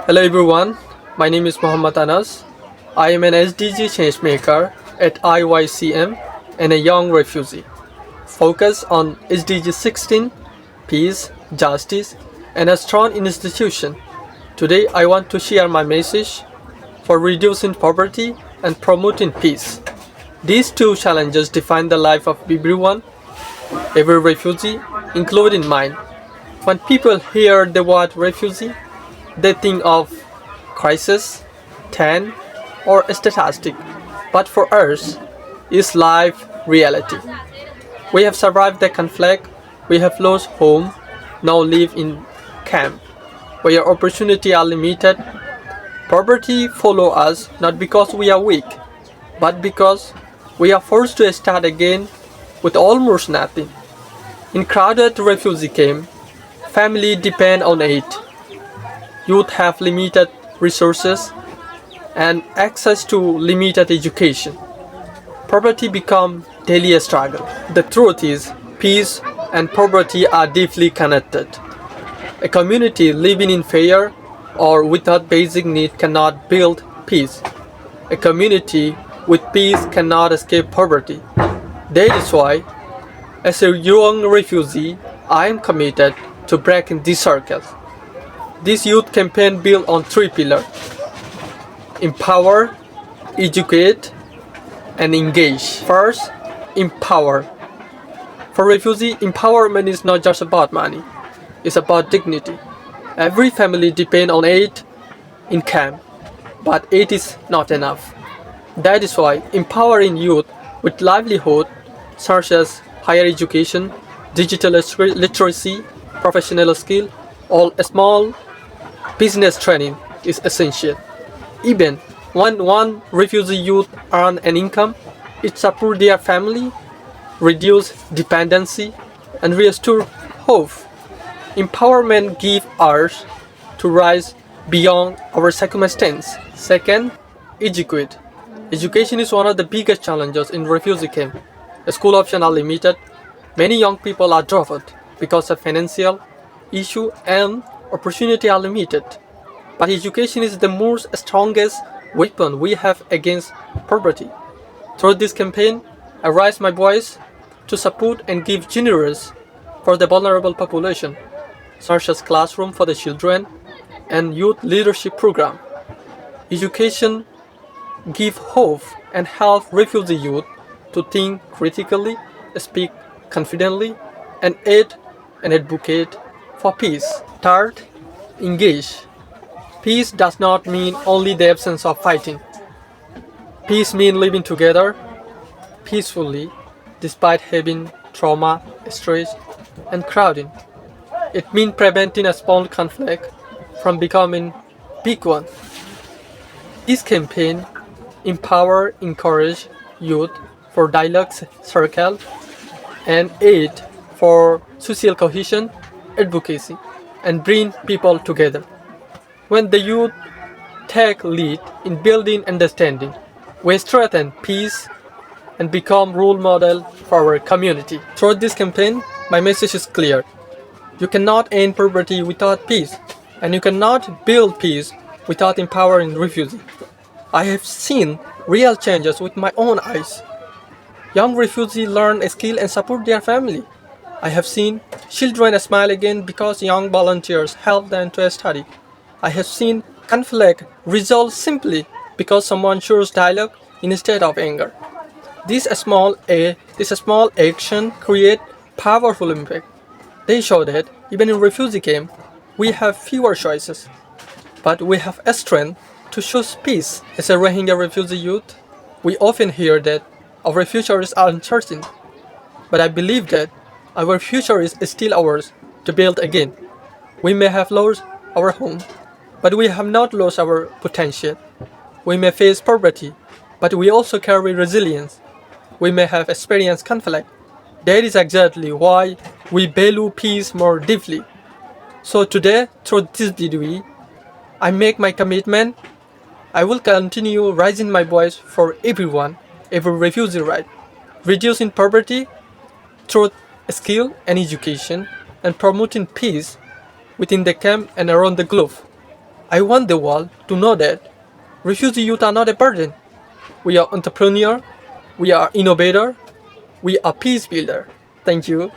Hello everyone, my name is Mohammed. I am an SDG Changemaker at IYCM and a young refugee. Focus on SDG 16, peace, justice, and a strong institution. Today I want to share my message for reducing poverty and promoting peace. These two challenges define the life of every refugee, including mine. When people hear the word refugee, they think of crisis, tent, or statistic. But for us, it's life reality. We have survived the conflict, we have lost home, now live in camp, where opportunities are limited. Poverty follows us not because we are weak, but because we are forced to start again with almost nothing. In crowded refugee camp, families depend on aid. Youth have limited resources and access to limited education. Poverty becomes daily a struggle. The truth is, peace and poverty are deeply connected. A community living in fear or without basic needs cannot build peace. A community with peace cannot escape poverty. That is why, as a young refugee, I am committed to breaking these circles. This youth campaign built on three pillars: empower, educate, and engage. First, empower. For refugees, empowerment is not just about money, it's about dignity. Every family depends on aid in camp, but aid is not enough. That is why empowering youth with livelihood, such as higher education, digital literacy, professional skill, or small business training is essential. Even when one refugee youth earn an income, it supports their family, reduce dependency, and restore hope. Empowerment gives us to rise beyond our circumstance. Second, educate. Education is one of the biggest challenges in refugee camp. School options are limited. Many young people are dropped because of financial issue and opportunity are limited. But education is the most strongest weapon we have against poverty. Through this campaign, I raise my voice to support and give generous for the vulnerable population, such as classroom for the children and youth leadership program. Education gives hope and help refugee youth to think critically, speak confidently, and aid and advocate for peace. Third, engage. Peace does not mean only the absence of fighting. Peace means living together peacefully despite having trauma, stress, and crowding. It means preventing a small conflict from becoming big one. This campaign encourage youth for dialogue circle and aid for social cohesion, advocacy, and bring people together. When the youth take lead in building understanding, we strengthen peace and become role model for our community. Through this campaign, my message is clear. You cannot end poverty without peace, and you cannot build peace without empowering refugees. I have seen real changes with my own eyes. Young refugees learn a skill and support their family. I have seen children smile again because young volunteers help them to study. I have seen conflict resolved simply because someone chose dialogue instead of anger. This small action create powerful impact. They show that even in refugee camp, we have fewer choices, but we have a strength to choose peace. As a Rohingya refugee youth, we often hear that our future is uncertain, but I believe that our future is still ours to build again. We may have lost our home, but we have not lost our potential. We may face poverty, but we also carry resilience. We may have experienced conflict. That is exactly why we value peace more deeply. So today, through this video, I make my commitment. I will continue raising my voice for everyone, every refugee right, reducing poverty through skill and education, and promoting peace within the camp and around the globe. I want the world to know that refugee youth are not a burden. We are entrepreneur, we are innovator, we are peace builder. Thank you.